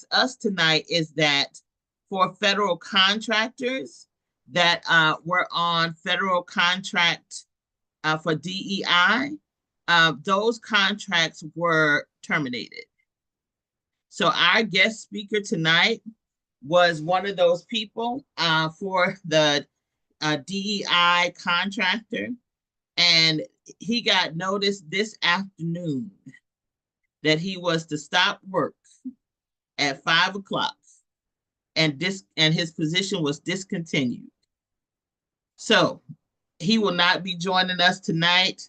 impacts us tonight is that for federal contractors that were on federal contract for DEI, those contracts were terminated. So our guest speaker tonight was one of those people for the DEI contractor, and he got notice this afternoon that he was to stop work at 5 o'clock, and his position was discontinued. So he will not be joining us tonight.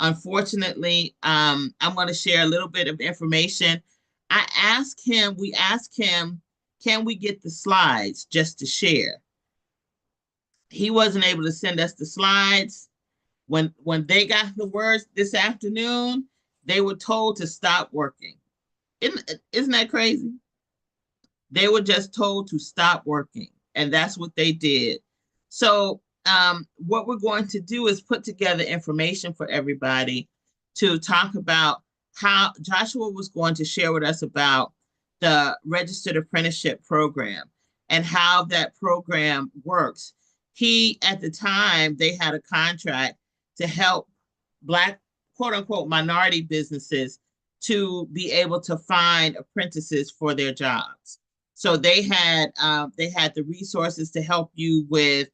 Unfortunately, I'm going to share a little bit of information. We asked him, can we get the slides just to share? He wasn't able to send us the slides. When they got the words this afternoon, they were told to stop working. Isn't that crazy? They were just told to stop working, and that's what they did. So what we're going to do is put together information for everybody to talk about how Joshua was going to share with us about the Registered Apprenticeship program and how that program works. At the time, they had a contract to help Black, quote unquote, minority businesses to be able to find apprentices for their jobs. So they had the resources to help you with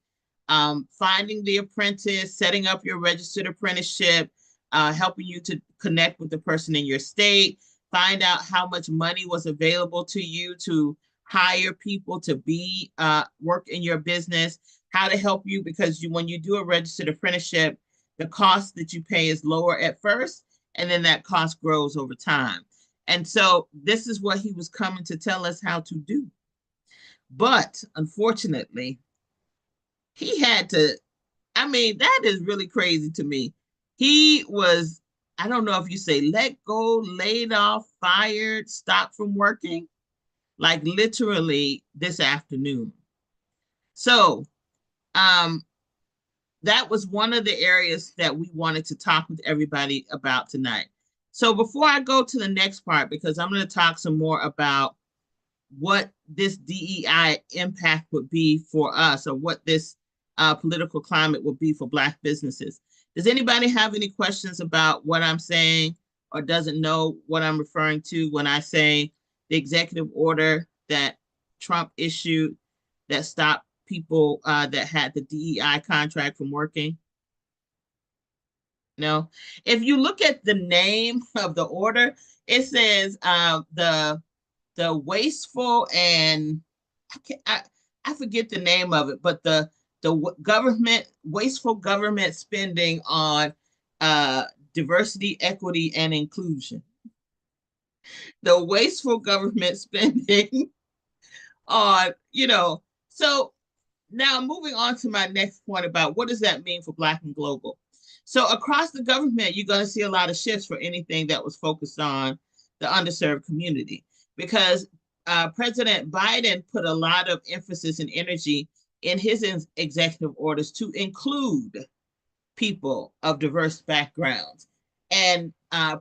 finding the apprentice, setting up your registered apprenticeship, helping you to connect with the person in your state, find out how much money was available to you to hire people to be work in your business, how to help you, because when you do a registered apprenticeship, the cost that you pay is lower at first, and then that cost grows over time. And so this is what he was coming to tell us how to do. But unfortunately, he had to, that is really crazy to me. He was, I don't know if you say let go, laid off, fired, stopped from working, like literally this afternoon. So that was one of the areas that we wanted to talk with everybody about tonight. So before I go to the next part, because I'm going to talk some more about what this DEI impact would be for us, or what this political climate would be for Black businesses. Does anybody have any questions about what I'm saying, or doesn't know what I'm referring to when I say the executive order that Trump issued that stopped people that had the DEI contract from working? No. If you look at the name of the order, it says the wasteful, and I forget the name of it, but the wasteful government spending on diversity, equity, and inclusion. The wasteful government spending on, so now moving on to my next point about what does that mean for Black and global. So across the government, you're going to see a lot of shifts for anything that was focused on the underserved community, because President Biden put a lot of emphasis and energy in his executive orders to include people of diverse backgrounds. And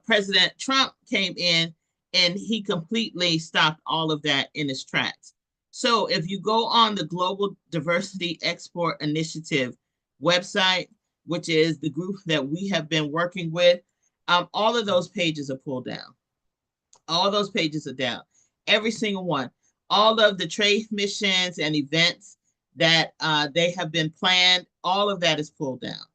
President Trump came in and he completely stopped all of that in his tracks. So if you go on the Global Diversity Export Initiative website, which is the group that we have been working with, all of those pages are pulled down. All those pages are down. Every single one. All of the trade missions and events that they have been planned, all of that is pulled down.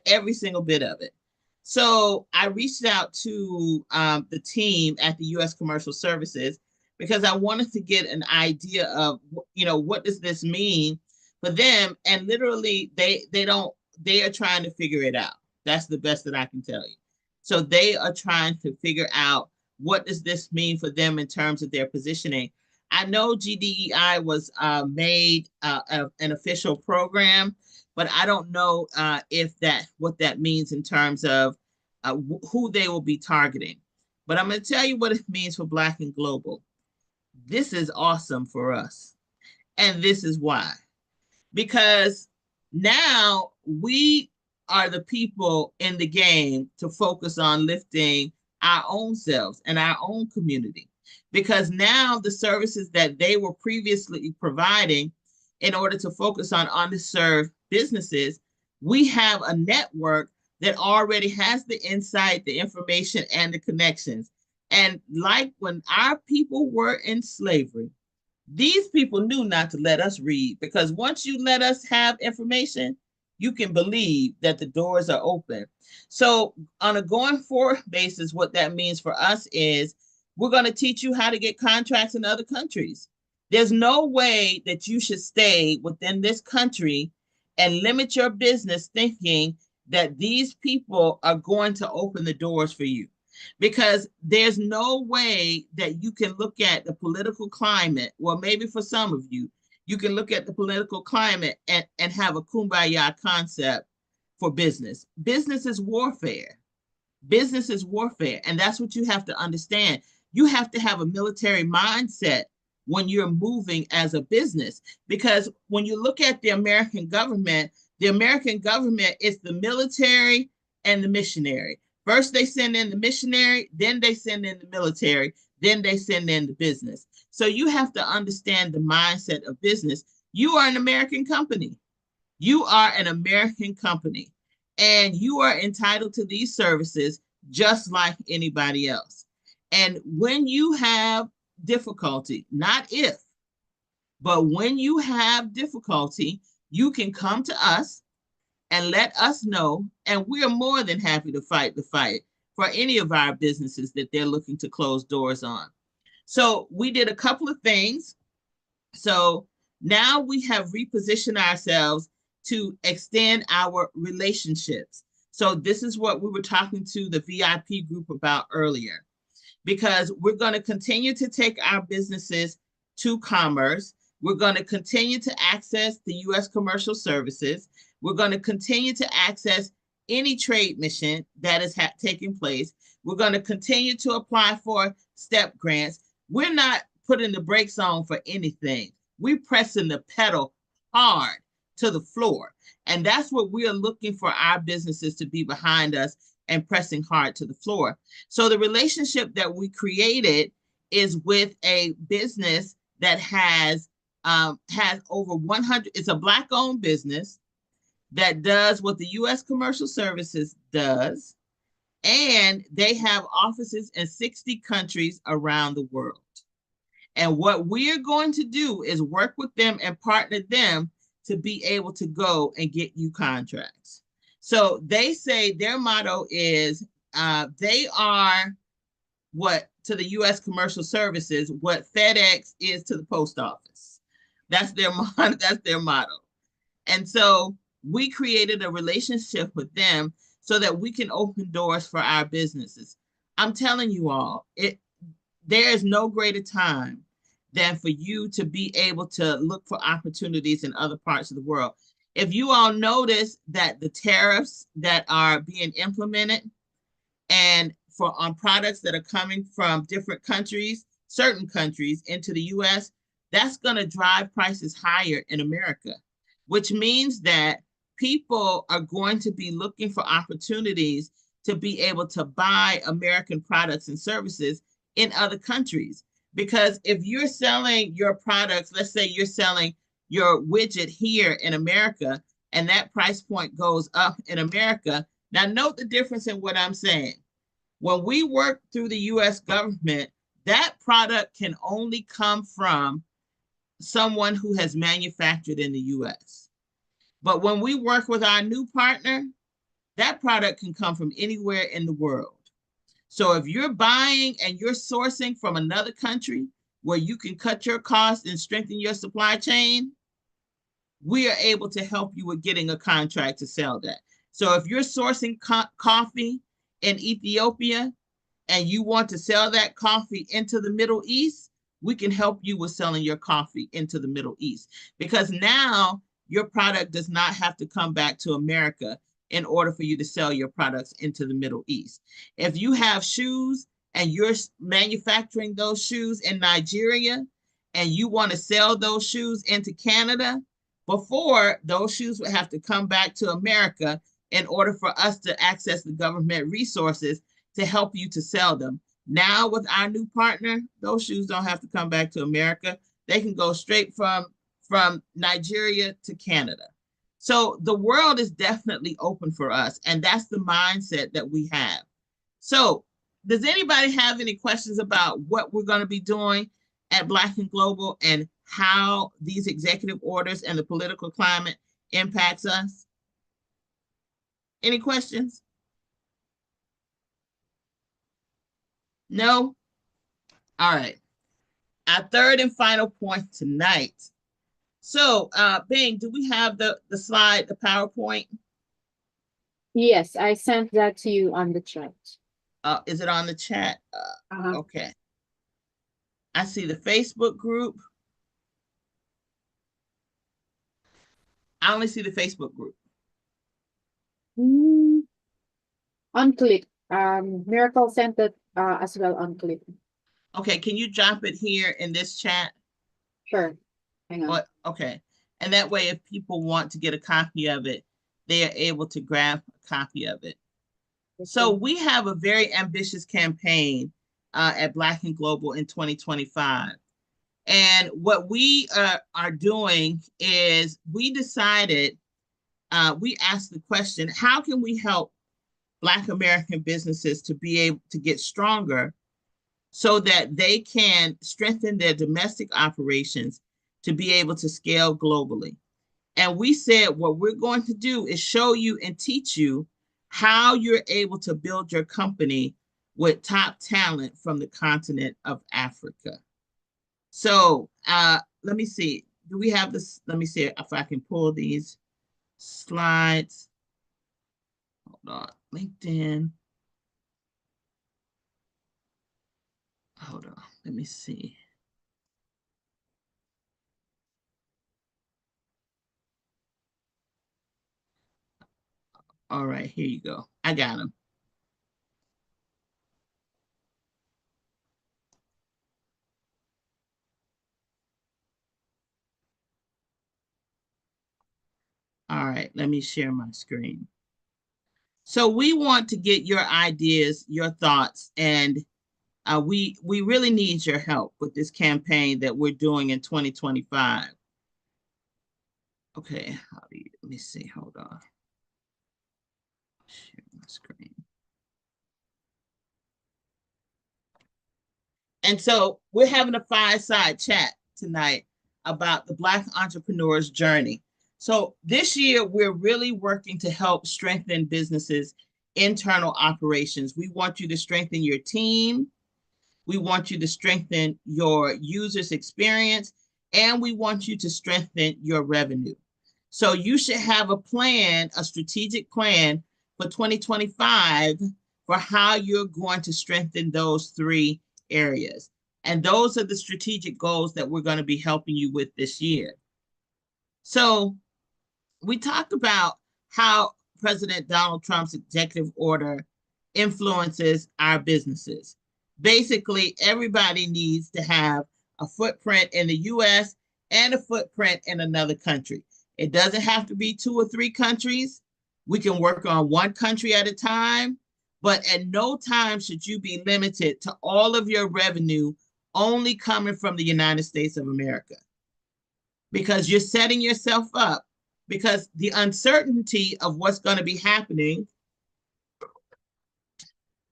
Every single bit of it. So I reached out to the team at the U.S. Commercial Services because I wanted to get an idea of, what does this mean for them? And literally, they are trying to figure it out. That's the best that I can tell you. So they are trying to figure out, what does this mean for them in terms of their positioning? I know GDEI was made an official program, but I don't know what that means in terms of who they will be targeting. But I'm going to tell you what it means for Black and Global. This is awesome for us. And this is why. Because now we are the people in the game to focus on lifting our own selves and our own community. because now the services that they were previously providing in order to focus on underserved businesses, we have a network that already has the insight, the information, and the connections. And like when our people were in slavery, these people knew not to let us read, because once you let us have information, you can believe that the doors are open. So, on a going forward basis, what that means for us is we're going to teach you how to get contracts in other countries. There's no way that you should stay within this country and limit your business thinking that these people are going to open the doors for you, because there's no way that you can look at the political climate. Well, maybe for some of you, you can look at the political climate and have a kumbaya concept for business. Business is warfare. Business is warfare. And that's what you have to understand. You have to have a military mindset when you're moving as a business, because when you look at the American government is the military and the missionary. First, they send in the missionary, then they send in the military, then they send in the business. So you have to understand the mindset of business. You are an American company. You are an American company, and you are entitled to these services just like anybody else. And when you have difficulty, not if, but when you have difficulty, you can come to us and let us know, and we are more than happy to fight the fight for any of our businesses that they're looking to close doors on. So we did a couple of things. So now we have repositioned ourselves to extend our relationships. So this is what we were talking to the VIP group about earlier, because we're going to continue to take our businesses to commerce. We're going to continue to access the U.S. commercial services. We're going to continue to access any trade mission that is taking place. We're going to continue to apply for STEP grants. We're not putting the brakes on for anything. We're pressing the pedal hard to the floor. And that's what we are looking for our businesses to be behind us and pressing hard to the floor. So the relationship that we created is with a business that has over 100, it's a Black-owned business that does what the U.S. Commercial Services does, and they have offices in 60 countries around the world. And what we're going to do is work with them and partner them to be able to go and get you contracts. So they say their motto is they are what to the U.S. Commercial Services what FedEx is to the post office. That's their motto. And so we created a relationship with them so that we can open doors for our businesses. I'm telling you all, there is no greater time than for you to be able to look for opportunities in other parts of the world. If you all notice that the tariffs that are being implemented and on products that are coming from different countries, certain countries into the US, that's going to drive prices higher in America, which means that people are going to be looking for opportunities to be able to buy American products and services in other countries. Because if you're selling your products, let's say you're selling your widget here in America, and that price point goes up in America. Now, note the difference in what I'm saying. When we work through the US government, that product can only come from someone who has manufactured in the US. But when we work with our new partner, that product can come from anywhere in the world. So if you're buying and you're sourcing from another country where you can cut your costs and strengthen your supply chain, we are able to help you with getting a contract to sell that. So if you're sourcing coffee in Ethiopia and you want to sell that coffee into the Middle East, we can help you with selling your coffee into the Middle East, because now your product does not have to come back to America in order for you to sell your products into the Middle East. If you have shoes and you're manufacturing those shoes in Nigeria and you want to sell those shoes into Canada, before those shoes would have to come back to America in order for us to access the government resources to help you to sell them. Now with our new partner, those shoes don't have to come back to America. They can go straight from Nigeria to Canada. So the world is definitely open for us, and that's the mindset that we have. So does anybody have any questions about what we're going to be doing at Black and Global and how these executive orders and the political climate impacts us? Any questions? No? All right. Our third and final point tonight. So, Bing, do we have the slide, the PowerPoint? Yes, I sent that to you on the chat. Is it on the chat? Okay. I see the Facebook group. I only see the Facebook group. Unclick. Miracle sent it as well unclick. Okay, can you drop it here in this chat? Sure. Hang on. Okay. And that way, if people want to get a copy of it, they are able to grab a copy of it. So we have a very ambitious campaign at Black and Global in 2025. And what we are doing is we decided, we asked the question, how can we help Black American businesses to be able to get stronger so that they can strengthen their domestic operations to be able to scale globally? And we said, what we're going to do is show you and teach you how you're able to build your company with top talent from the continent of Africa. So let me see. Do we have this? Let me see if I can pull these slides. Hold on. LinkedIn. Hold on. Let me see. All right, here you go. I got them. All right, let me share my screen. So we want to get your ideas, your thoughts, and we really need your help with this campaign that we're doing in 2025. Okay, let me see, hold on. Share my screen. And so we're having a fireside chat tonight about the Black entrepreneur's journey. So this year, we're really working to help strengthen businesses' internal operations. We want you to strengthen your team. We want you to strengthen your users' experience, and we want you to strengthen your revenue. So you should have a plan, a strategic plan for 2025 for how you're going to strengthen those three areas. And those are the strategic goals that we're going to be helping you with this year. So we talked about how President Donald Trump's executive order influences our businesses. Basically, everybody needs to have a footprint in the US and a footprint in another country. It doesn't have to be 2 or 3 countries. We can work on one country at a time, but at no time should you be limited to all of your revenue only coming from the United States of America, because you're setting yourself up, because the uncertainty of what's going to be happening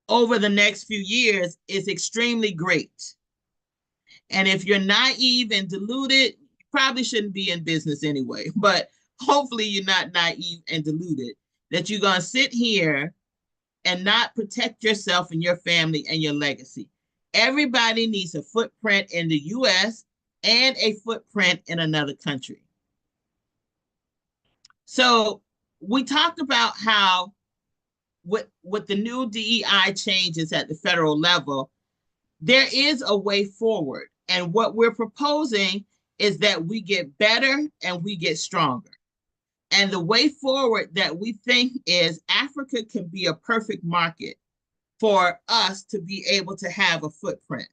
over the next few years is extremely great. And if you're naive and deluded, you probably shouldn't be in business anyway. But hopefully you're not naive and deluded, that you're going to sit here and not protect yourself and your family and your legacy. Everybody needs a footprint in the US and a footprint in another country. So we talked about how with the new DEI changes at the federal level, there is a way forward. And what we're proposing is that we get better and we get stronger. And the way forward that we think is Africa can be a perfect market for us to be able to have a footprint.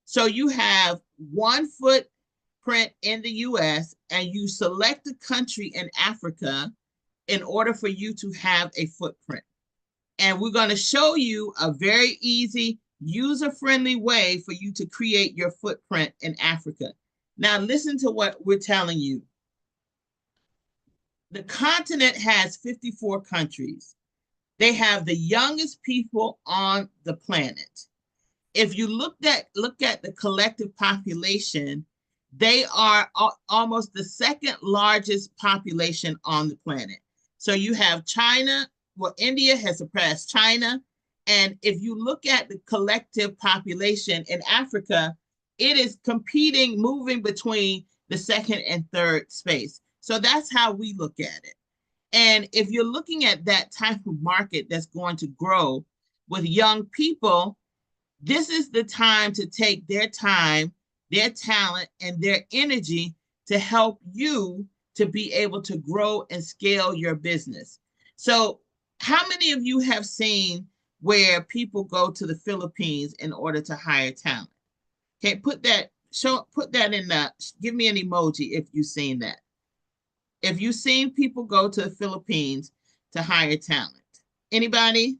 So you have one footprint in the US and you select a country in Africa in order for you to have a footprint. And we're going to show you a very easy user-friendly way for you to create your footprint in Africa. Now, listen to what we're telling you. The continent has 54 countries. They have the youngest people on the planet. If you look at the collective population, they are almost the second largest population on the planet. So you have China, well, India has surpassed China. And if you look at the collective population in Africa, it is competing, moving between the second and third space. So that's how we look at it. And if you're looking at that type of market that's going to grow with young people, this is the time to take their time, their talent, and their energy to help you to be able to grow and scale your business. So, how many of you have seen where people go to the Philippines in order to hire talent? Okay, put that in the, give me an emoji if you've seen that. If you've seen people go to the Philippines to hire talent. Anybody?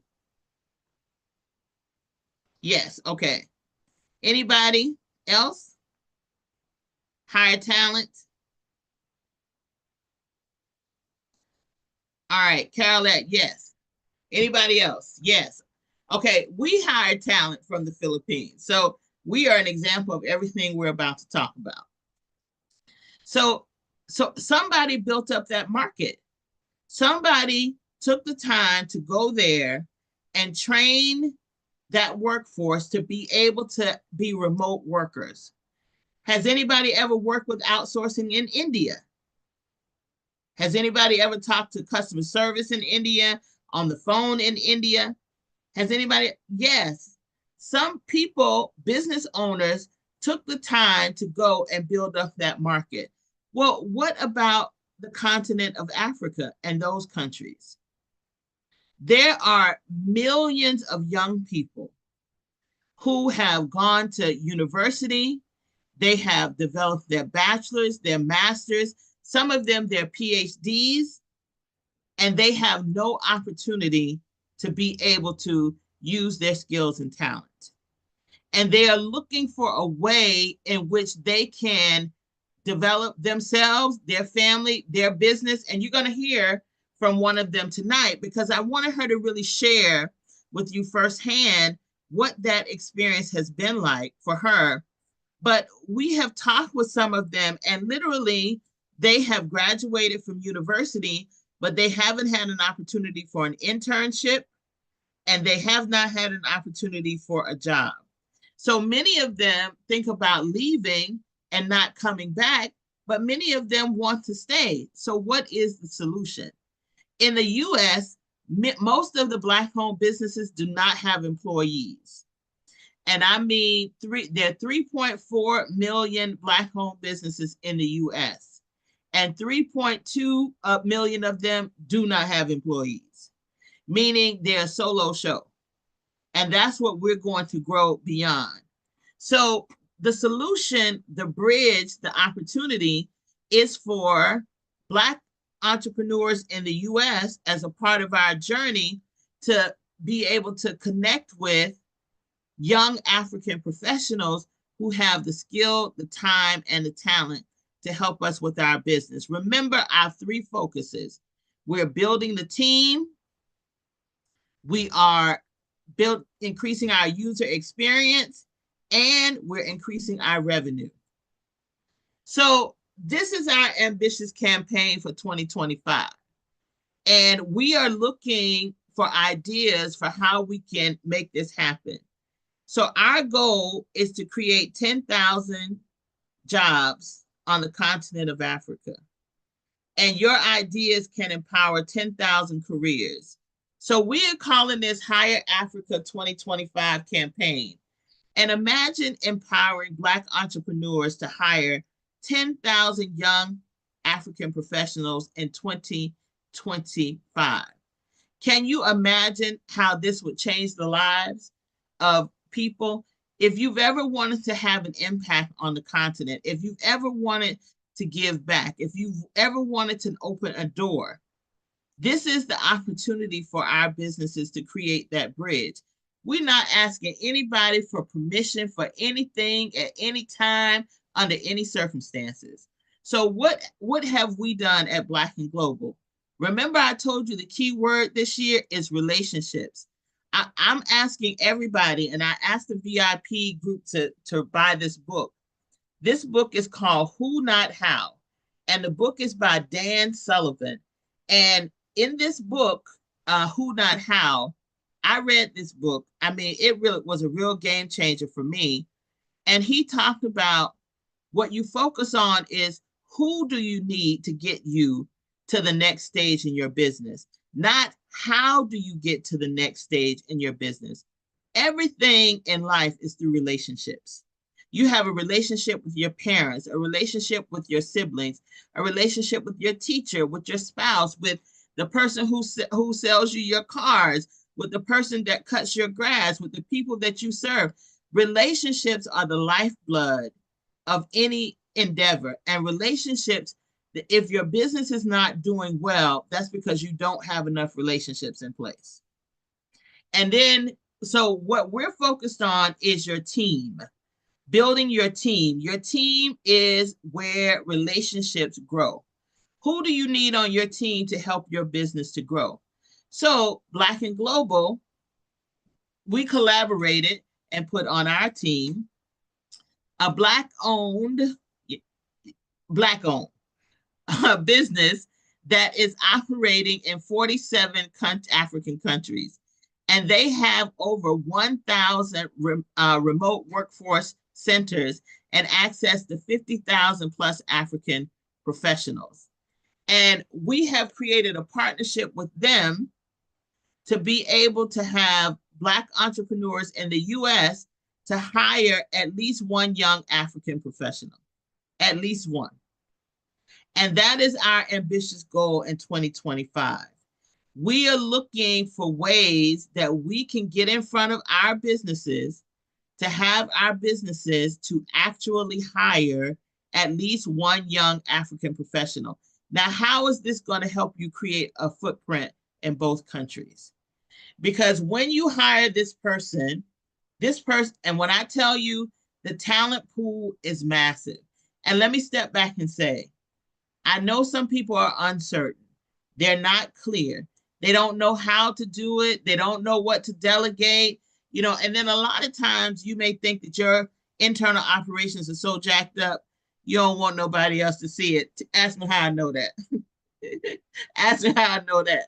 Yes, okay. Anybody else? Hire talent? All right, Carolette, yes. Anybody else? Yes. Okay, we hire talent from the Philippines. So we are an example of everything we're about to talk about. So somebody built up that market. Somebody took the time to go there and train that workforce to be able to be remote workers. Has anybody ever worked with outsourcing in India? Has anybody ever talked to customer service in India, on the phone in India? Has anybody? Yes. Some people, business owners, took the time to go and build up that market. Well, what about the continent of Africa and those countries? There are millions of young people who have gone to university. They have developed their bachelor's, their master's, some of them their PhDs, and they have no opportunity to be able to use their skills and talent. And they are looking for a way in which they can develop themselves, their family, their business. And you're going to hear from one of them tonight because I wanted her to really share with you firsthand what that experience has been like for her. But we have talked with some of them, and literally they have graduated from university, but they haven't had an opportunity for an internship, and they have not had an opportunity for a job. So many of them think about leaving and not coming back, but many of them want to stay. So what is the solution? In the US, most of the Black-owned businesses do not have employees. And I mean, there are 3.4 million Black-owned businesses in the US, and 3.2 million of them do not have employees, meaning they're a solo show. And that's what we're going to grow beyond. So the solution, the bridge, the opportunity is for Black entrepreneurs in the US as a part of our journey to be able to connect with young African professionals who have the skill, the time, and the talent to help us with our business. Remember our three focuses. We're building the team. We are increasing our user experience, and we're increasing our revenue. So this is our ambitious campaign for 2025. And we are looking for ideas for how we can make this happen. So our goal is to create 10,000 jobs on the continent of Africa. And your ideas can empower 10,000 careers. So we are calling this Hire Africa 2025 campaign. And imagine empowering Black entrepreneurs to hire 10,000 young African professionals in 2025. Can you imagine how this would change the lives of people? If you've ever wanted to have an impact on the continent, if you've ever wanted to give back, if you've ever wanted to open a door, this is the opportunity for our businesses to create that bridge. We're not asking anybody for permission for anything at any time under any circumstances. So what have we done at Black and Global? Remember, I told you the key word this year is relationships. I'm asking everybody, and I asked the VIP group to buy this book. This book is called Who Not How, and the book is by Dan Sullivan. And in this book, Who Not How, I read this book. I mean, it really was a real game changer for me. And he talked about what you focus on is who do you need to get you to the next stage in your business, not how do you get to the next stage in your business. Everything in life is through relationships. You have a relationship with your parents, a relationship with your siblings, a relationship with your teacher, with your spouse, with the person who sells you your cars, with the person that cuts your grass, with the people that you serve. Relationships are the lifeblood of any endeavor. And relationships, if your business is not doing well, that's because you don't have enough relationships in place. And then, so what we're focused on is your team, building your team. Your team is where relationships grow. Who do you need on your team to help your business to grow? So Black and Global, we collaborated and put on our team a Black-owned business that is operating in 47 African countries. And they have over 1,000 remote workforce centers and access to 50,000 plus African professionals. And we have created a partnership with them to be able to have Black entrepreneurs in the US to hire at least one young African professional, at least one. And that is our ambitious goal in 2025. We are looking for ways that we can get in front of our businesses to have our businesses to actually hire at least one young African professional. Now, how is this going to help you create a footprint in both countries? Because when you hire this person, and when I tell you the talent pool is massive, and let me step back and say, I know some people are uncertain. They're not clear. They don't know how to do it. They don't know what to delegate, and then a lot of times you may think that your internal operations are so jacked up, you don't want nobody else to see it. Ask me how I know that. Ask me how I know that.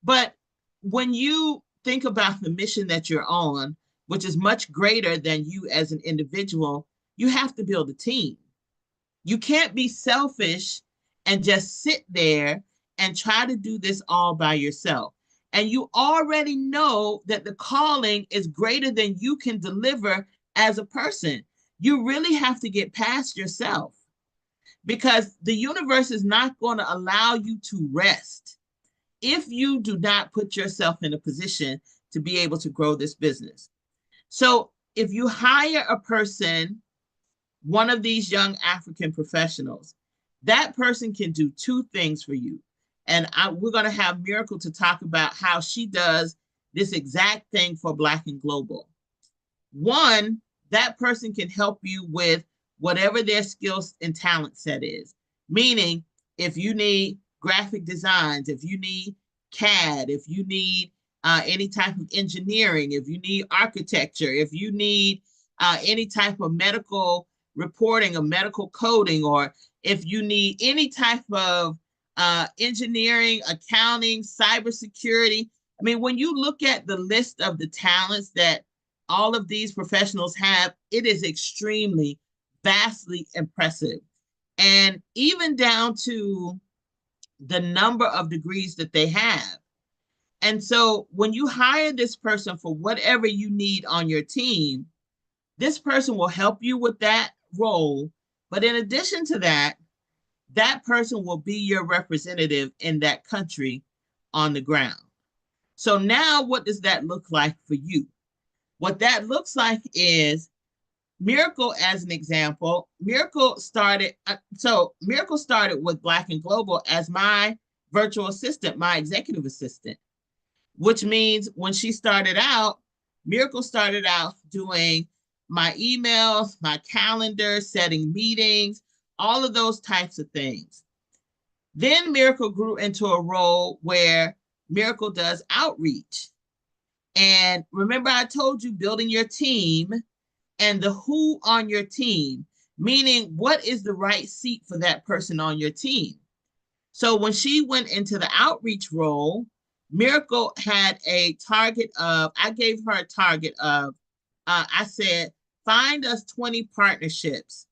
But when you think about the mission that you're on, which is much greater than you as an individual, you have to build a team. You can't be selfish and just sit there and try to do this all by yourself. And you already know that the calling is greater than you can deliver as a person. You really have to get past yourself, because the universe is not going to allow you to rest if you do not put yourself in a position to be able to grow this business. So if you hire a person, one of these young African professionals, that person can do two things for you. And we're going to have Miracle to talk about how she does this exact thing for Black and Global. One, that person can help you with whatever their skills and talent set is. Meaning, if you need graphic designs, if you need CAD, if you need any type of engineering, if you need architecture, if you need any type of medical reporting or medical coding, or if you need any type of engineering, accounting, cybersecurity. I mean, when you look at the list of the talents that all of these professionals have, it is extremely, vastly impressive. And even down to the number of degrees that they have. And so when you hire this person for whatever you need on your team, this person will help you with that role. But in addition to that, that person will be your representative in that country on the ground. So now what does that look like for you? What that looks like is Miracle, as an example. Miracle started with Black and Global as my virtual assistant, my executive assistant, which means when she started out, Miracle started out doing my emails, my calendar, setting meetings, all of those types of things. Then Miracle grew into a role where Miracle does outreach. And remember, I told you building your team and the who on your team, meaning what is the right seat for that person on your team. So when she went into the outreach role, Miracle had a target of, I gave her a target of, I said, find us 20 partnerships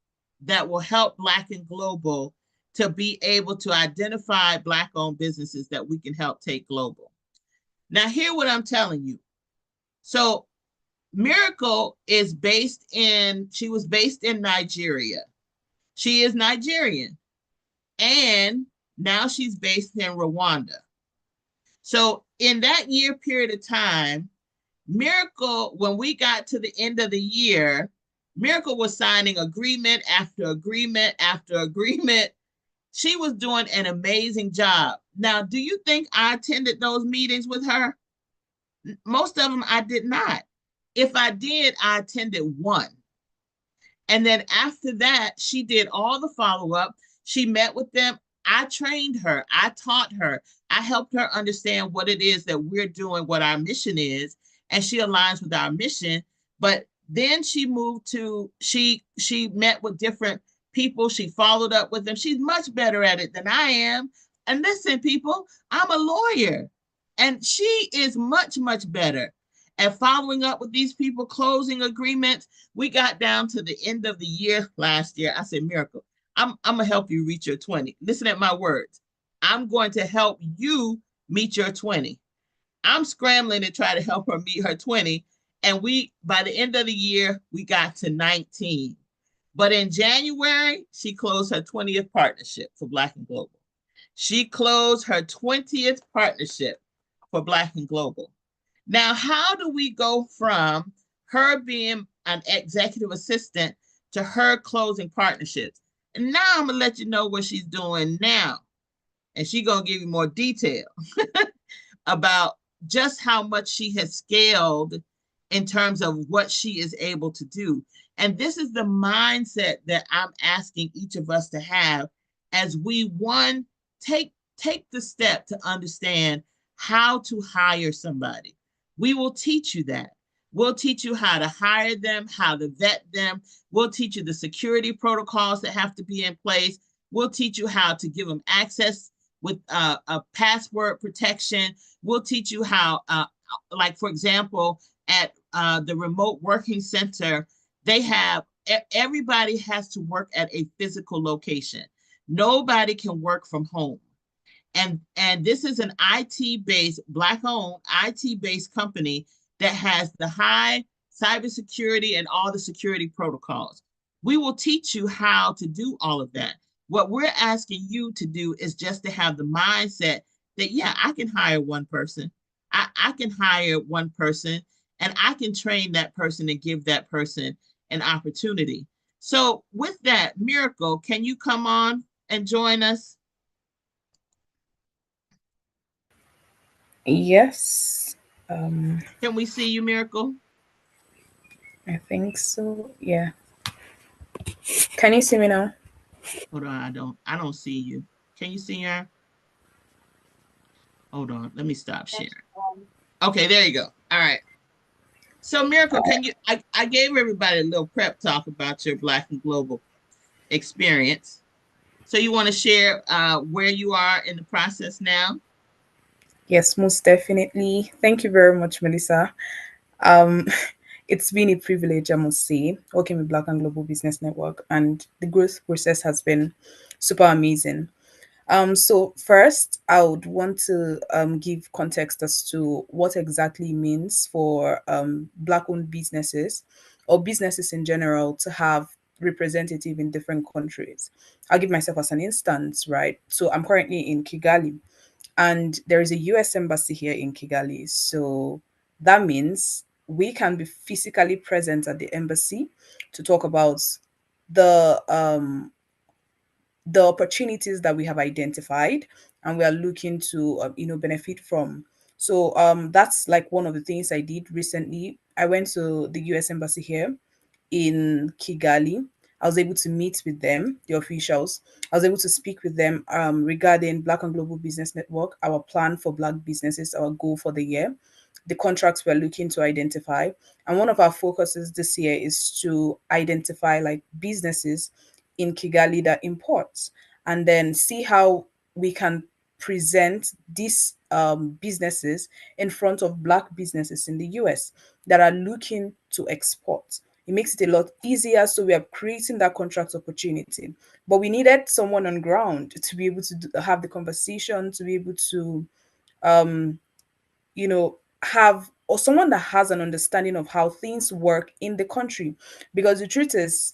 that will help Black and Global to be able to identify Black owned businesses that we can help take global. Now, hear what I'm telling you. So, Miracle is she was based in Nigeria. She is Nigerian. And now she's based in Rwanda. So, in that year period of time, Miracle, when we got to the end of the year, Miracle was signing agreement after agreement after agreement. She was doing an amazing job. Now, do you think I attended those meetings with her? Most of them I did not. If I did, I attended one. And then after that, she did all the follow up. She met with them. I trained her. I taught her. I helped her understand what it is that we're doing, what our mission is, and she aligns with our mission. But then she moved to she met with different people. She followed up with them. She's much better at it than I am. And listen, people, I'm a lawyer, and she is much better at following up with these people, closing agreements. We got down to the end of the year last year. I said, Miracle, I'm gonna help you reach your 20. Listen at my words. I'm going to help you meet your 20. I'm scrambling to try to help her meet her 20. And by the end of the year, we got to 19. But in January, she closed her 20th partnership for Black and Global. She closed her 20th partnership for Black and Global. Now, how do we go from her being an executive assistant to her closing partnerships? And now I'm gonna let you know what she's doing now. And she's gonna give you more detail about just how much she has scaled in terms of what she is able to do. And this is the mindset that I'm asking each of us to have as we take the step to understand how to hire somebody. We will teach you that. We'll teach you how to hire them, how to vet them. We'll teach you the security protocols that have to be in place. We'll teach you how to give them access with a password protection. We'll teach you how, like, for example, at the remote working center, they have, everybody has to work at a physical location. Nobody can work from home. And this is an IT-based, Black-owned, IT-based company that has the high cybersecurity and all the security protocols. We will teach you how to do all of that. What we're asking you to do is just to have the mindset that, yeah, I can hire one person. I can hire one person, and I can train that person and give that person an opportunity. So with that, Miracle, can you come on and join us? Yes. Can we see you, Miracle? I think so. Yeah. Can you see me now? Hold on, I don't see you. Can you see her? Hold on, let me stop sharing. Okay, there you go. All right. So Miracle, I gave everybody a little prep talk about your Black and Global experience. So you want to share where you are in the process now? Yes, most definitely. Thank you very much, Melissa. Um, it's been a privilege, I must say, working with Black and Global Business Network, and the growth process has been super amazing. So first, I would want to give context as to what exactly means for Black-owned businesses or businesses in general to have representative in different countries. I'll give myself as an instance, right? So I'm currently in Kigali, and there is a US embassy here in Kigali. So that means we can be physically present at the embassy to talk about the opportunities that we have identified and we are looking to benefit from. So that's like one of the things I did recently. I went to the US Embassy here in Kigali. I was able to meet with them, the officials. I was able to speak with them regarding Black and Global Business Network, our plan for Black businesses, our goal for the year, the contracts we're looking to identify. And one of our focuses this year is to identify like businesses in Kigali that imports, and then see how we can present these businesses in front of Black businesses in the US that are looking to export. It makes it a lot easier. So we are creating that contract opportunity. But we needed someone on ground to be able to have the conversation, to be able to, um, have, or someone that has an understanding of how things work in the country. Because the truth is,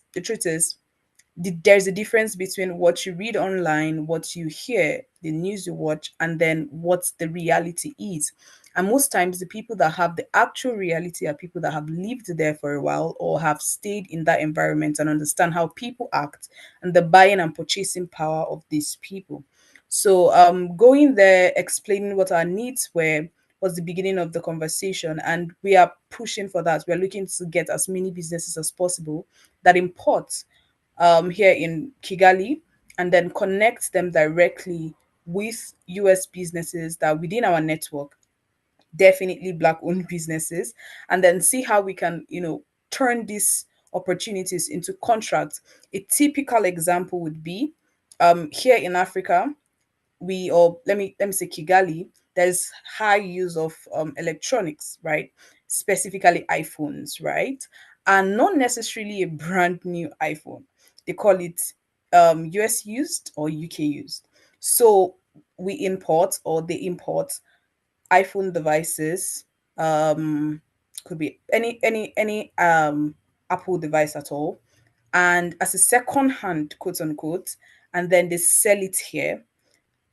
there's a difference between what you read online, what you hear, the news you watch, and then what the reality is. And most times, the people that have the actual reality are people that have lived there for a while or have stayed in that environment and understand how people act and the buying and purchasing power of these people. So, going there, explaining what our needs were, was the beginning of the conversation, and we are pushing for that. We're looking to get as many businesses as possible that import here in Kigali, and then connect them directly with US businesses that within our network, definitely Black owned businesses, and then see how we can, turn these opportunities into contracts. A typical example would be here in Africa, or let me say Kigali, there's high use of electronics, right? Specifically iPhones, right? And not necessarily a brand new iPhone. They call it US used or UK used. So we import, or they import, iPhone devices, um, could be any Apple device at all, and as a second hand, quote unquote, and then they sell it here.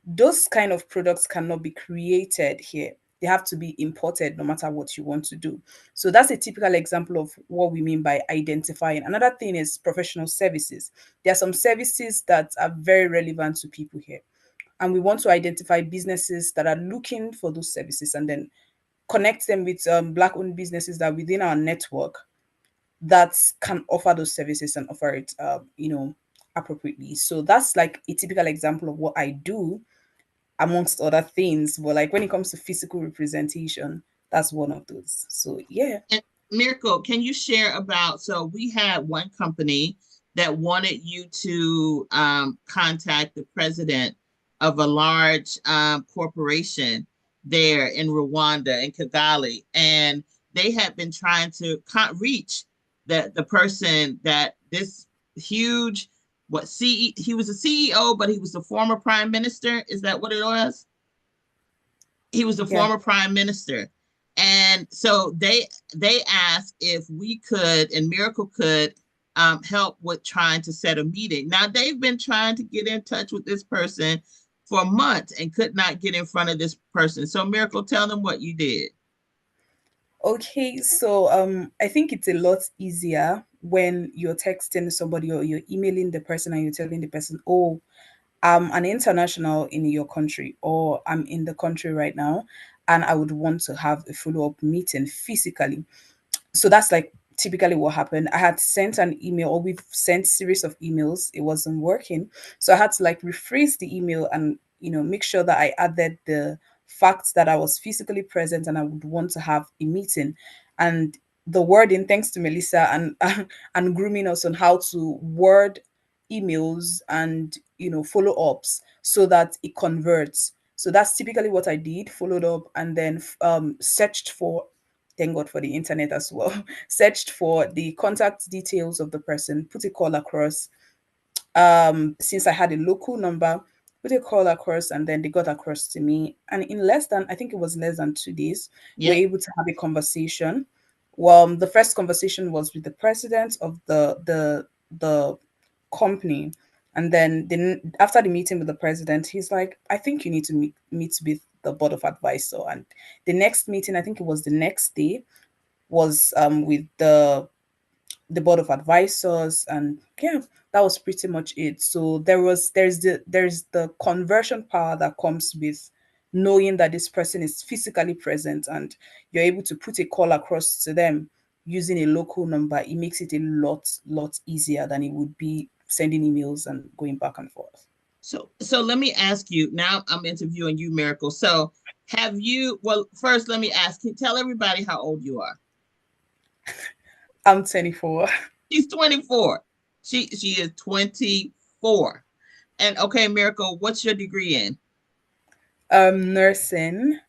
Those kind of products cannot be created here. They have to be imported no matter what you want to do. So that's a typical example of what we mean by identifying. Another thing is professional services. There are some services that are very relevant to people here. And we want to identify businesses that are looking for those services, and then connect them with Black owned businesses that are within our network that can offer those services and offer it, appropriately. So that's like a typical example of what I do, amongst other things. But like when it comes to physical representation, that's one of those. So yeah. And Miracle, can you share about? So we had one company that wanted you to contact the president of a large corporation there in Rwanda, in Kigali, and they had been trying to reach the person that this huge he was a CEO, but he was the former prime minister. Is that what it was? He was the Yeah. former prime minister. And so they asked if we could, and Miracle could, help with trying to set a meeting. Now they've been trying to get in touch with this person for months and could not get in front of this person. So Miracle, tell them what you did. Okay, so I think it's a lot easier when you're texting somebody or you're emailing the person and you're telling the person, oh, I'm an international in your country, or I'm in the country right now, and I would want to have a follow-up meeting physically. So that's like typically what happened. I had sent an email, or we've sent series of emails. It wasn't working. So I had to like rephrase the email and, make sure that I added the fact that I was physically present and I would want to have a meeting. And the wording, thanks to Melissa and and grooming us on how to word emails and, follow-ups so that it converts. So that's typically what I did, followed up, and then searched for, thank God for the internet as well, searched for the contact details of the person, put a call across. Since I had a local number, put a call across, and then they got across to me. And in less than, I think it was less than 2 days, we were Yep. able to have a conversation. Well, the first conversation was with the president of the company. And then after the meeting with the president, he's like, I think you need to meet with the board of advisor. And the next meeting, I think it was the next day, was with the board of advisors. And yeah, that was pretty much it. So there's the conversion power that comes with knowing that this person is physically present and you're able to put a call across to them using a local number, it makes it a lot easier than it would be sending emails and going back and forth. So let me ask you, now I'm interviewing you, Miracle. So have you, well, first let me ask you, tell everybody how old you are. I'm 24. She's 24. She is 24. And okay, Miracle, what's your degree in? Nursing,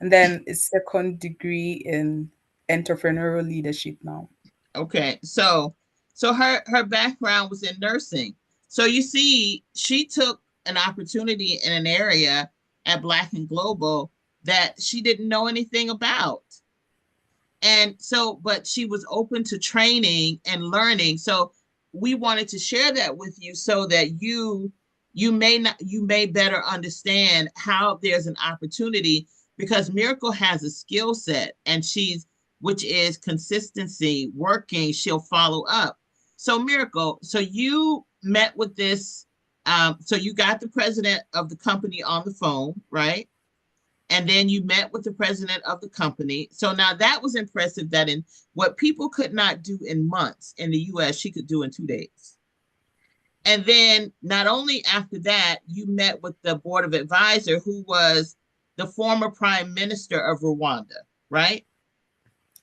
and then a second degree in entrepreneurial leadership now. Okay, so her background was in nursing. So you see, she took an opportunity in an area at Black and Global that she didn't know anything about. And so, but she was open to training and learning. So we wanted to share that with you so that you may better understand how there's an opportunity, because Miracle has a skill set, and she's, which is consistency, working, she'll follow up. So Miracle, so you met with this, so you got the president of the company on the phone, right? And then you met with the president of the company. So now that was impressive, that in what people could not do in months in the US, she could do in 2 days. And then not only after that, you met with the board of advisor, who was the former prime minister of Rwanda, right?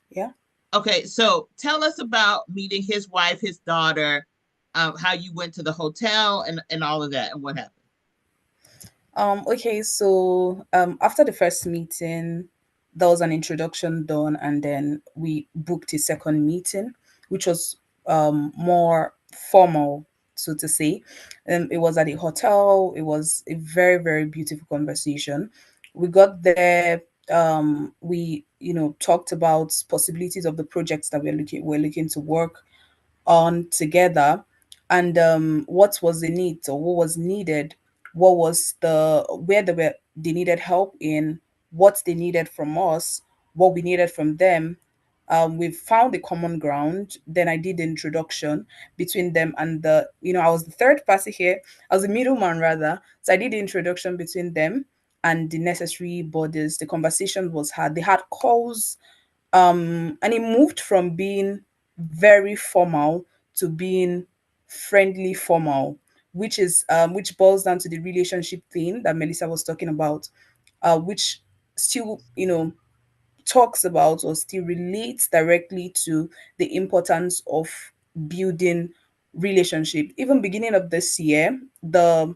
Yeah. Okay, so tell us about meeting his wife, his daughter, how you went to the hotel and all of that, and what happened. Okay, so after the first meeting, there was an introduction done, and then we booked a second meeting, which was more formal, so to say. It was at a hotel. It was a very beautiful conversation. We got there. We talked about possibilities of the projects that we're looking to work on together, and what was the need, or what was needed, what was the where they needed help in, what they needed from us, what we needed from them. We found a common ground. Then I did the introduction between them and I was the third party here. I was the middleman rather. So I did the introduction between them and the necessary bodies. The conversation was had. They had calls, and it moved from being very formal to being friendly formal, which boils down to the relationship thing that Melissa was talking about, which still talks about, or still relates directly to the importance of building relationship. Even beginning of this year, the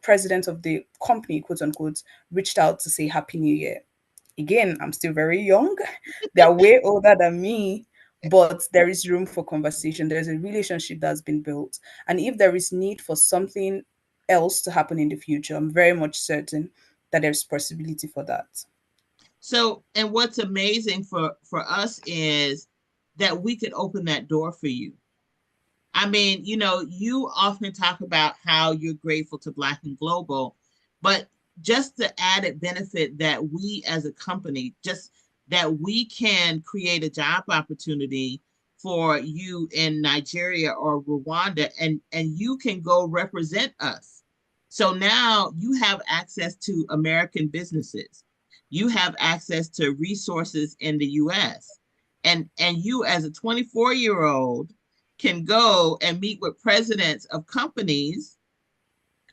president of the company, quote unquote, reached out to say Happy New Year. Again, I'm still very young. They are way older than me, but there is room for conversation. There's a relationship that's been built. And if there is need for something else to happen in the future, I'm very much certain that there's possibility for that. So, and what's amazing for us is that we could open that door for you. I mean, you often talk about how you're grateful to Black and Global, but just the added benefit that we as a company, just that we can create a job opportunity for you in Nigeria or Rwanda, and you can go represent us. So now you have access to American businesses. You have access to resources in the US. And you as a 24-year-old can go and meet with presidents of companies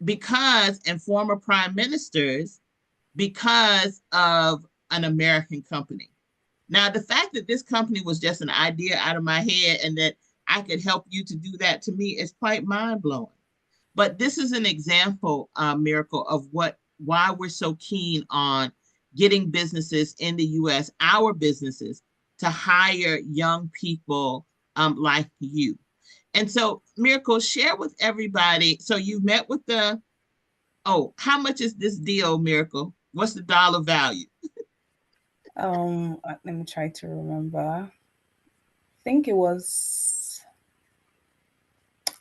because, and former prime ministers, because of an American company. Now, the fact that this company was just an idea out of my head and that I could help you to do that, to me is quite mind blowing. But this is an example, Miracle, of why we're so keen on getting businesses in the US, our businesses, to hire young people like you. And so, Miracle, share with everybody. So you met with how much is this deal, Miracle? What's the dollar value? Let me try to remember. I think it was,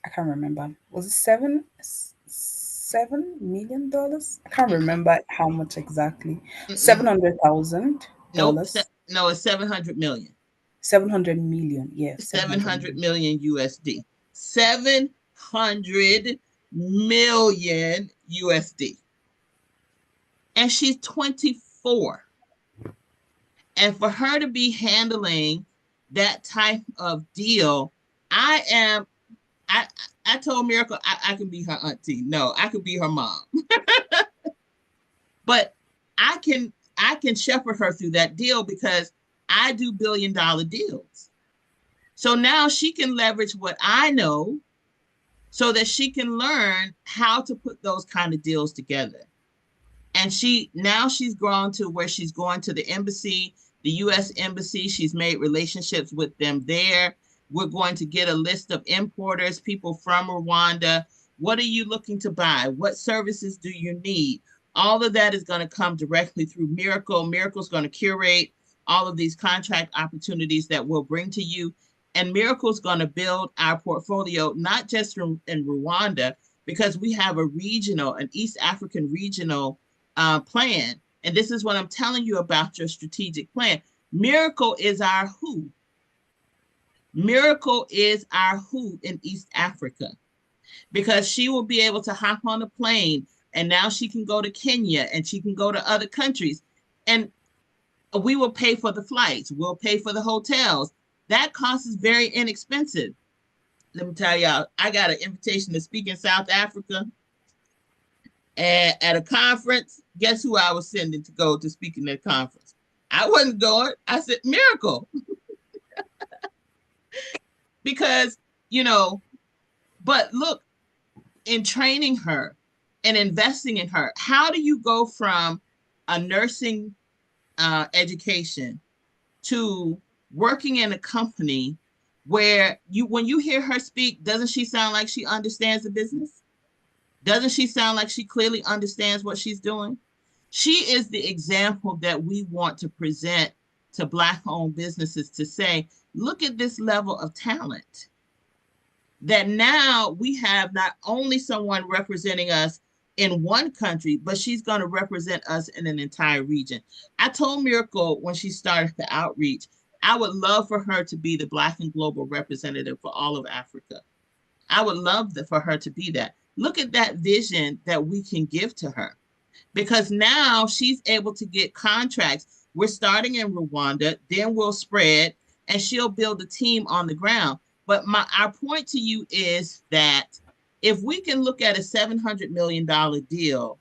I can't remember. Was it $7 million? I can't remember how much exactly. Mm-mm. Nope. $700,000. No, it's 700 million. 700 million. Yes, 700 700 million. million USD. 700 million USD. and she's 24. And for her to be handling that type of deal, I am, I, I told Miracle I can be her auntie. No, I could be her mom. But I can shepherd her through that deal because I do billion-dollar deals. So now she can leverage what I know so that she can learn how to put those kind of deals together. And she's grown to where she's going to the embassy, the US embassy. She's made relationships with them there. We're going to get a list of importers, people from Rwanda. What are you looking to buy? What services do you need? All of that is going to come directly through Miracle. Miracle's going to curate all of these contract opportunities that we'll bring to you. And Miracle's going to build our portfolio, not just in Rwanda, because we have an East African regional plan. And this is what I'm telling you about your strategic plan. Miracle is our who. Miracle is our who in East Africa, because she will be able to hop on a plane and now she can go to Kenya and she can go to other countries. And we will pay for the flights. We'll pay for the hotels. That cost is very inexpensive. Let me tell y'all, I got an invitation to speak in South Africa. And at a conference, guess who I was sending to go to speak in that conference? I wasn't going. I said, Miracle. Because, but look, in training her and investing in her, how do you go from a nursing education to working in a company where when you hear her speak, doesn't she sound like she understands the business? Doesn't she sound like she clearly understands what she's doing? She is the example that we want to present to Black-owned businesses to say, look at this level of talent. That now we have not only someone representing us in one country, but she's going to represent us in an entire region. I told Miracle when she started the outreach, I would love for her to be the Black and Global representative for all of Africa. I would love for her to be that. Look at that vision that we can give to her, because now she's able to get contracts. We're starting in Rwanda, then we'll spread, and she'll build a team on the ground. But our point to you is that if we can look at a $700 million deal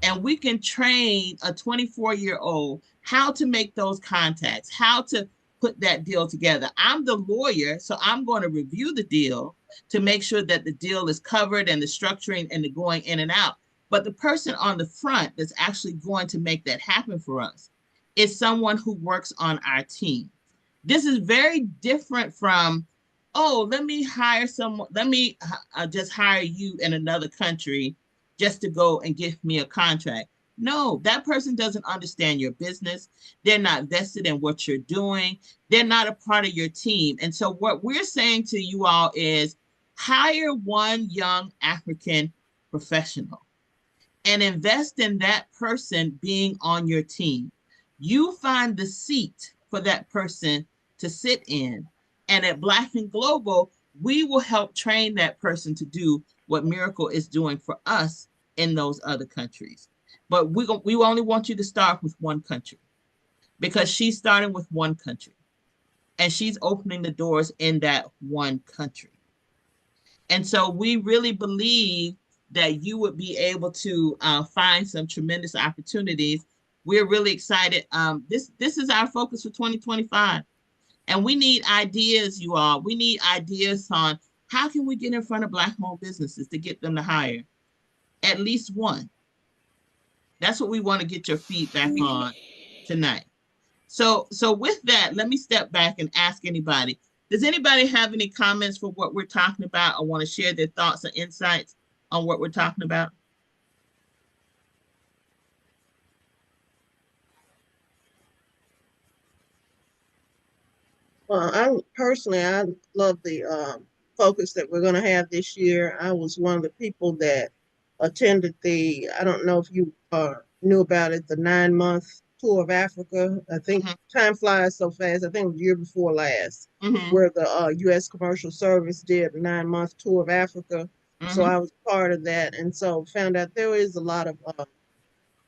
and we can train a 24-year-old how to make those contacts, how to put that deal together. I'm the lawyer, so I'm going to review the deal to make sure that the deal is covered and the structuring and the going in and out. But the person on the front that's actually going to make that happen for us is someone who works on our team. This is very different from, oh, let me hire someone, let me just hire you in another country just to go and give me a contract. No, that person doesn't understand your business. They're not vested in what you're doing. They're not a part of your team. And so what we're saying to you all is hire one young African professional and invest in that person being on your team. You find the seat for that person to sit in. And at Black and Global, we will help train that person to do what Miracle is doing for us in those other countries. But we only want you to start with one country, because she's starting with one country and she's opening the doors in that one country. And so we really believe that you would be able to find some tremendous opportunities. We're really excited. This is our focus for 2025. And we need ideas, you all. We need ideas on how can we get in front of Black-owned businesses to get them to hire at least one. That's what we want to get your feedback on tonight. So with that, let me step back and ask anybody. Does anybody have any comments for what we're talking about or want to share their thoughts or insights on what we're talking about? Well, I love the focus that we're going to have this year. I was one of the people that attended I don't know if you knew about it, the 9-month tour of Africa. I think time flies so fast. I think it was the year before last, where the U.S. Commercial Service did a 9-month tour of Africa. So I was part of that, and so found out there is a lot of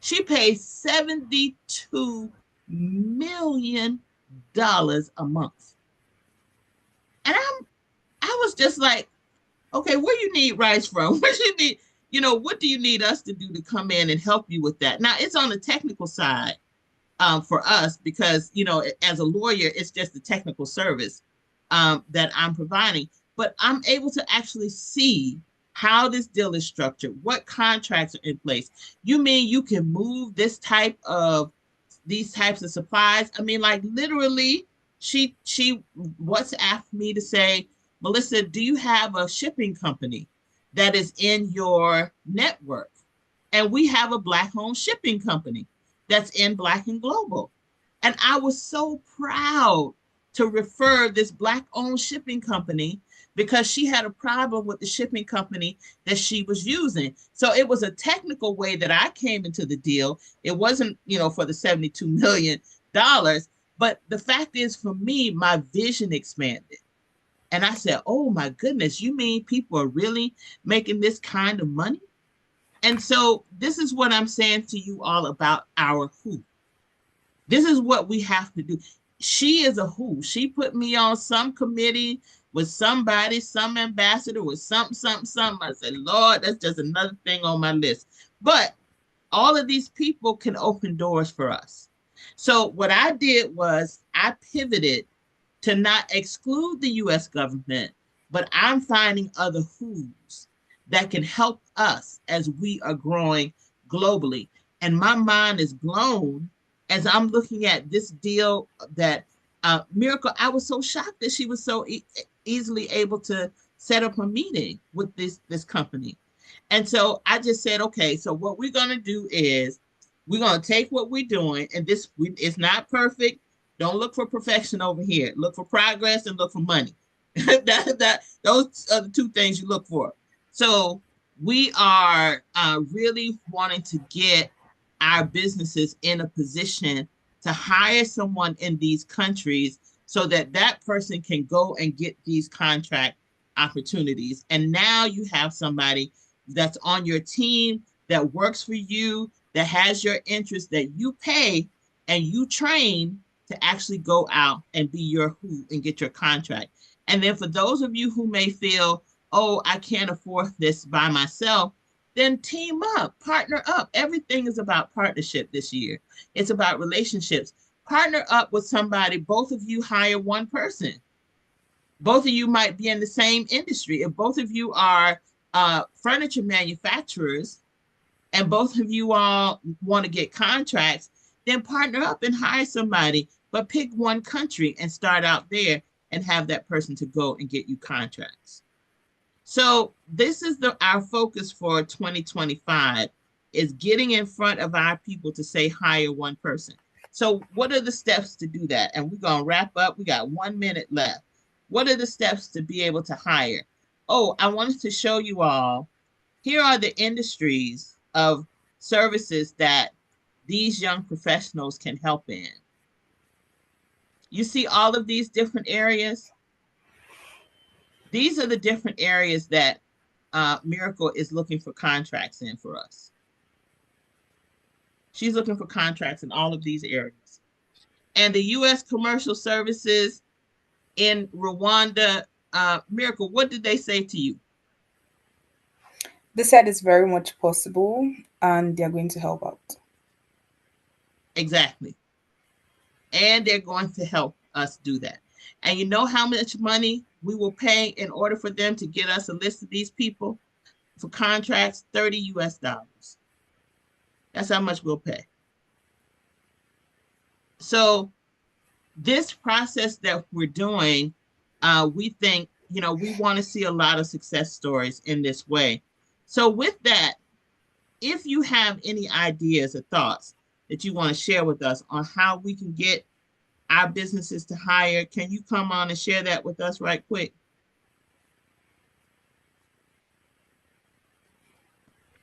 She pays $72 million a month. And I was just like, okay, where you need rice from? Where you need, what do you need us to do to come in and help you with that? Now it's on the technical side for us because, as a lawyer, it's just the technical service that I'm providing. But I'm able to actually see how this deal is structured, what contracts are in place. You mean you can move these types of supplies? I mean, like literally, she WhatsApped me to say, Melissa, do you have a shipping company that is in your network? And we have a Black-owned shipping company that's in Black and Global. And I was so proud to refer this Black-owned shipping company because she had a problem with the shipping company that she was using. So it was a technical way that I came into the deal. It wasn't, for the $72 million. But the fact is, for me, my vision expanded. And I said, oh my goodness, you mean people are really making this kind of money? And so this is what I'm saying to you all about our who. This is what we have to do. She is a who. She put me on some committee with somebody, some ambassador with something, something, something. I said, Lord, that's just another thing on my list. But all of these people can open doors for us. So what I did was I pivoted to not exclude the US government, but I'm finding other who's that can help us as we are growing globally. And my mind is blown as I'm looking at this deal that Miracle, I was so shocked that she was so easily able to set up a meeting with this company. And so I just said, okay, so what we're going to do is we're going to take what we're doing, and it's not perfect. Don't look for perfection over here. Look for progress and look for money. Those are the two things you look for. So we are really wanting to get our businesses in a position to hire someone in these countries so that that person can go and get these contract opportunities. And now you have somebody that's on your team that works for you, that has your interest, that you pay and you train to actually go out and be your who and get your contract. And then for those of you who may feel, oh, I can't afford this by myself, then team up, partner up. Everything is about partnership this year. It's about relationships. Partner up with somebody. Both of you hire one person. Both of you might be in the same industry. If both of you are furniture manufacturers and both of you all want to get contracts, then partner up and hire somebody, but pick one country and start out there and have that person to go and get you contracts. So this is our focus for 2025 is getting in front of our people to say hire one person. So what are the steps to do that? And we're going to wrap up. We got 1 minute left. What are the steps to be able to hire? Oh, I wanted to show you all, here are the industries of services that these young professionals can help in. You see all of these different areas? These are the different areas that Miracle is looking for contracts in for us. She's looking for contracts in all of these areas. And the U.S. commercial services in Rwanda, Miracle, what did they say to you? They said it's very much possible and they're going to help out. Exactly. And they're going to help us do that. And you know how much money we will pay in order for them to get us a list of these people for contracts? $30 US. That's how much we'll pay. So this process that we're doing, we think, we want to see a lot of success stories in this way. So with that, if you have any ideas or thoughts that you want to share with us on how we can get our businesses to hire, can you come on and share that with us right quick?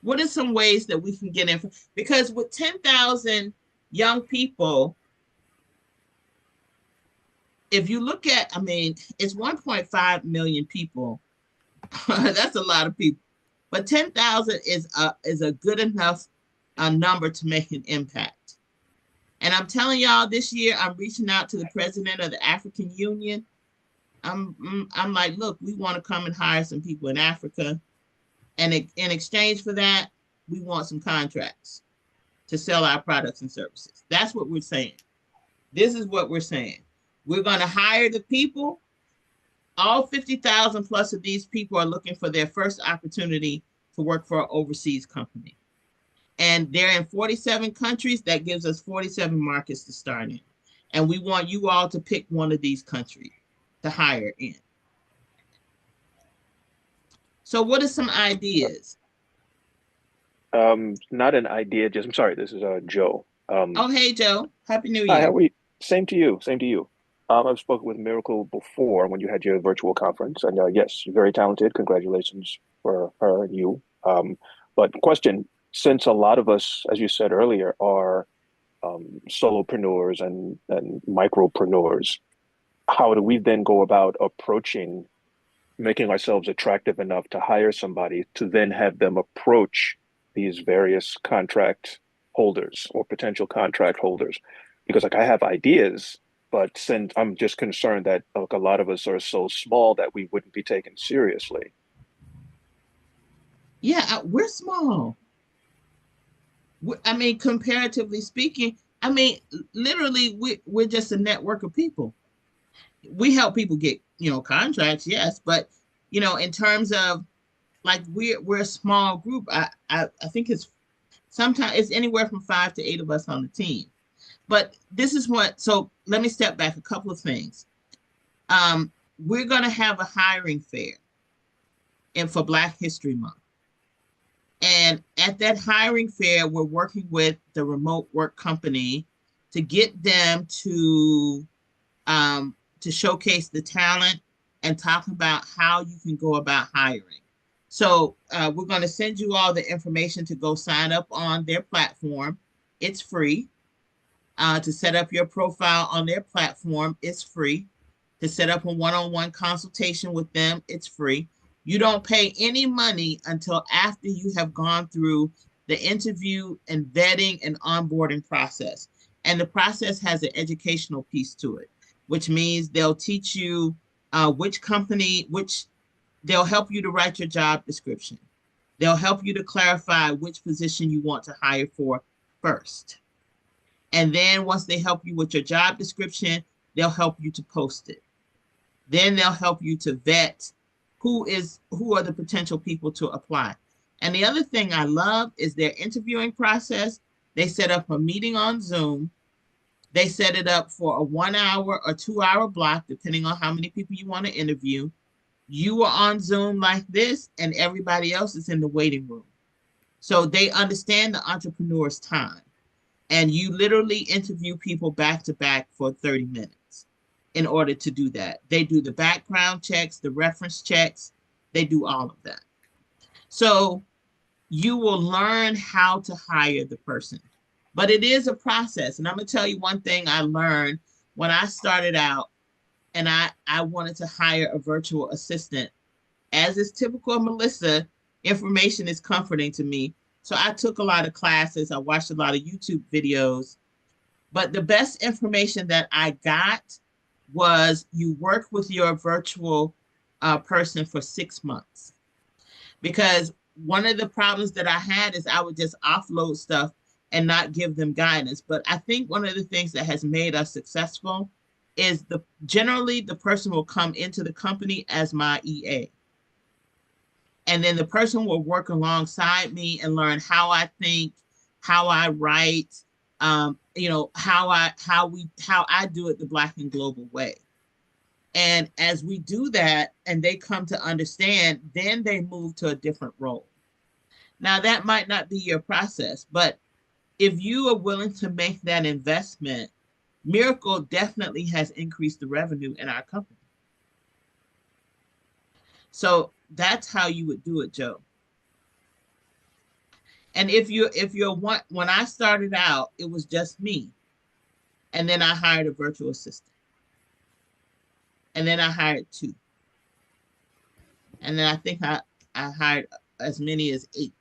What are some ways that we can get in? Because with 10,000 young people, if you look at, it's 1.5 million people. That's a lot of people. But 10,000 is a good enough a number to make an impact. And I'm telling y'all, this year I'm reaching out to the president of the African Union. I'm like, look, we want to come and hire some people in Africa, and in exchange for that, we want some contracts to sell our products and services. That's what we're saying. This is what we're saying. We're going to hire the people. All 50,000 plus of these people are looking for their first opportunity to work for an overseas company. And they're in 47 countries. That gives us 47 markets to start in. And we want you all to pick one of these countries to hire in. So what are some ideas? Not an idea, just I'm sorry, this is Joe. Oh, hey, Joe. Happy New Hi, how Year. are you? Same to you, same to you. I've spoken with Miracle before when you had your virtual conference, and yes, you're very talented. Congratulations for her and you. But question, since a lot of us, as you said earlier, are solopreneurs and micropreneurs, how do we then go about approaching making ourselves attractive enough to hire somebody to then have them approach these various contract holders or potential contract holders? Because like I have ideas, but since I'm just concerned that like a lot of us are so small that we wouldn't be taken seriously. Yeah, we're small. I mean, comparatively speaking, I mean, literally, we're just a network of people. We help people get, contracts, yes, but in terms of like we're a small group. I think it's sometimes it's anywhere from 5 to 8 of us on the team. But this is what. So let me step back a couple of things. We're gonna have a hiring fair, and for Black History Month. And at that hiring fair, we're working with the remote work company to get them to showcase the talent and talk about how you can go about hiring. So we're going to send you all the information to go sign up on their platform. It's free. To set up your profile on their platform, it's free. To set up a one-on-one consultation with them, it's free. You don't pay any money until after you have gone through the interview and vetting and onboarding process. And the process has an educational piece to it, which means they'll teach you they'll help you to write your job description. They'll help you to clarify which position you want to hire for first. And then once they help you with your job description, they'll help you to post it. Then they'll help you to vet who are the potential people to apply. And the other thing I love is their interviewing process. They set up a meeting on Zoom. They set it up for a 1 hour or 2 hour block, depending on how many people you want to interview. You are on Zoom like this, and everybody else is in the waiting room. So they understand the entrepreneur's time. And you literally interview people back to back for 30 minutes in order to do that. They do the background checks, the reference checks, they do all of that. So you will learn how to hire the person. But it is a process. And I'm going to tell you one thing I learned when I started out and I wanted to hire a virtual assistant. As is typical of Melissa, information is comforting to me. So I took a lot of classes. I watched a lot of YouTube videos. But the best information that I got was you work with your virtual person for 6 months. Because one of the problems that I had is I would just offload stuff and not give them guidance. But I think one of the things that has made us successful is generally the person will come into the company as my EA. And then the person will work alongside me and learn how I think, how I write, how I do it the Black and Global way. And as we do that and they come to understand, then they move to a different role. Now that might not be your process, but if you are willing to make that investment, Miracle definitely has increased the revenue in our company. So that's how you would do it, Joe. And when I started out, it was just me. And then I hired a virtual assistant. And then I hired 2. And then I think I hired as many as 8.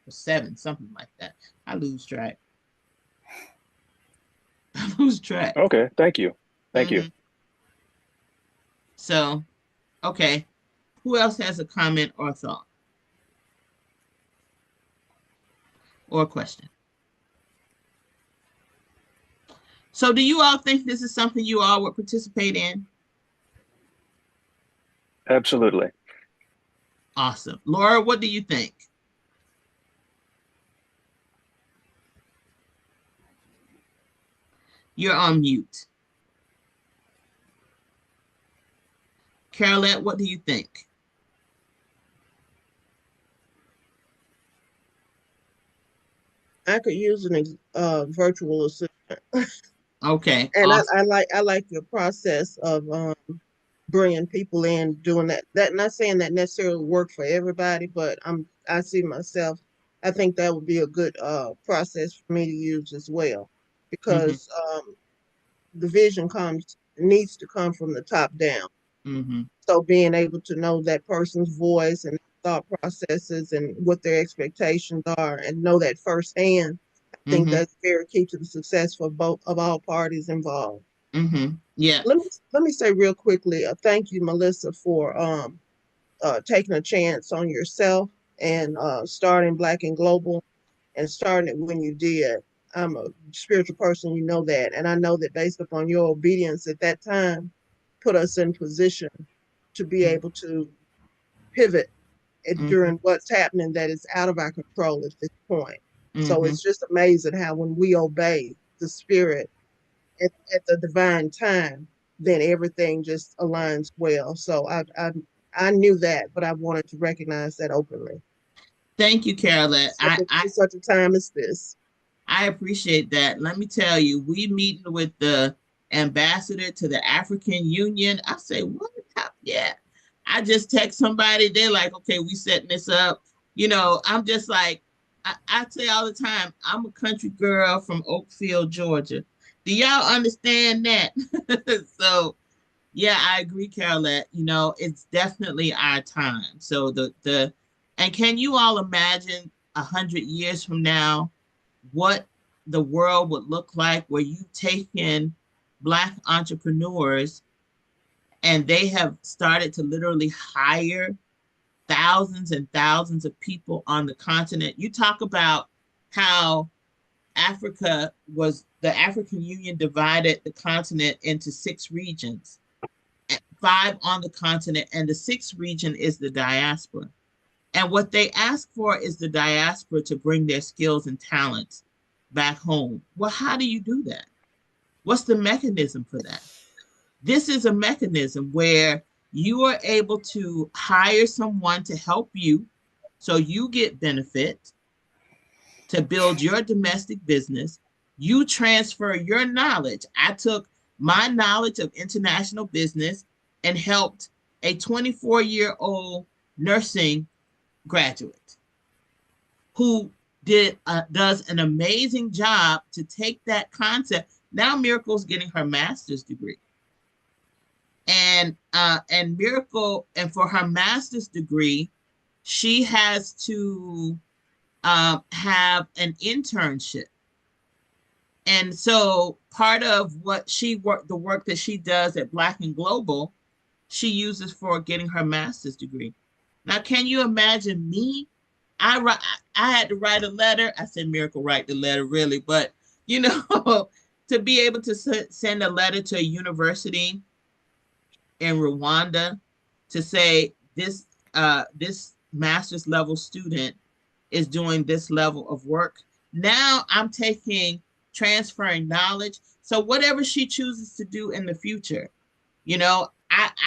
or 7, something like that. I lose track. I lose track. Okay, thank you. Thank you. So, okay. Who else has a comment or thought or question? So do you all think this is something you all would participate in? Absolutely. Awesome. Laura, what do you think? You're on mute. Carolette, what do you think? I could use an virtual assistant. Okay. And Awesome. I like your process of bringing people in, doing that. That not saying that necessarily work for everybody, but I see myself. I think that would be a good process for me to use as well, because the vision needs to come from the top down. Mm-hmm. So being able to know that person's voice and thought processes and what their expectations are, and know that firsthand, I think Mm-hmm. that's very key to the success for both of all parties involved. Mm-hmm. Yeah. Let me say real quickly, thank you, Melissa, for taking a chance on yourself and starting Black and Global and starting it when you did. I'm a spiritual person, you know that, and I know that based upon your obedience at that time, put us in position to be able to pivot Mm-hmm. during what's happening that is out of our control at this point. So Mm-hmm. it's just amazing how when we obey the spirit at the divine time, then everything just aligns well. So I knew that, but I wanted to recognize that openly. Thank you, Carolette. For such a time as this. I appreciate that. Let me tell you, we meeting with the ambassador to the African Union. I say, what? Yeah. I just text somebody. They're like, okay, we setting this up. I'm just like, I say all the time, I'm a country girl from Oakfield, Georgia. Do y'all understand that? So yeah, I agree, Carolette. It's definitely our time. So and can you all imagine 100 years from now what the world would look like where you take in Black entrepreneurs and they have started to literally hire thousands and thousands of people on the continent? You talk about how the African Union divided the continent into 6 regions, 5 on the continent, and the 6th region is the diaspora. And what they ask for is the diaspora to bring their skills and talents back home. Well, how do you do that? What's the mechanism for that? This is a mechanism where you are able to hire someone to help you so you get benefit to build your domestic business. You transfer your knowledge. I took my knowledge of international business and helped a 24-year-old nursing graduate who does an amazing job to take that concept. Now Miracle's getting her master's degree. And Miracle, and for her master's degree, she has to have an internship. And so part of what the work that she does at Black and Global, she uses for getting her master's degree. Now, can you imagine me? I had to write a letter. I said, Miracle, write the letter, really. But, to be able to send a letter to a university in Rwanda to say this master's level student is doing this level of work. Now I'm transferring knowledge. So whatever she chooses to do in the future,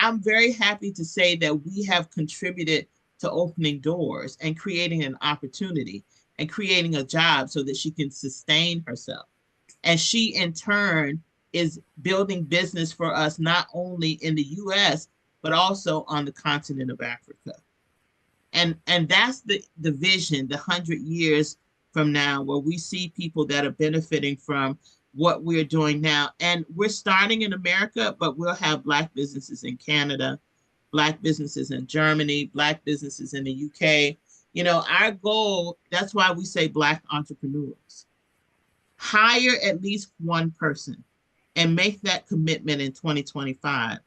I'm very happy to say that we have contributed to opening doors and creating an opportunity and creating a job so that she can sustain herself. And she in turn is building business for us, not only in the US, but also on the continent of Africa. And that's the vision, the 100 years from now, where we see people that are benefiting from what we're doing now. And we're starting in America, but we'll have Black businesses in Canada, Black businesses in Germany, Black businesses in the UK, Our goal, that's why we say Black entrepreneurs. Hire at least one person and make that commitment in 2025,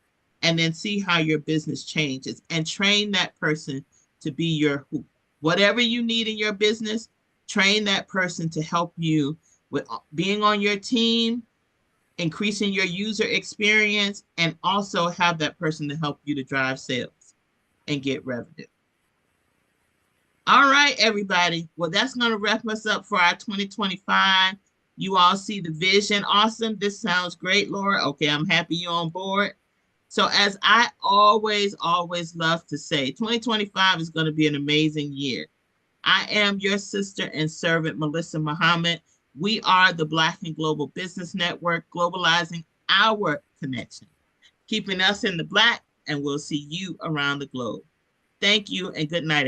and then see how your business changes and train that person to be your who. Whatever you need in your business, train that person to help you with being on your team, increasing your user experience, and also have that person to help you to drive sales and get revenue. All right, everybody. Well, that's going to wrap us up for our 2025. You all see the vision. Awesome. This sounds great, Laura. Okay, I'm happy you're on board. So as I always love to say, 2025 is going to be an amazing year. I am your sister and servant, Melissa Muhammad. We are the Black and Global Business Network, globalizing our connection, keeping us in the Black, and we'll see you around the globe. Thank you and good night.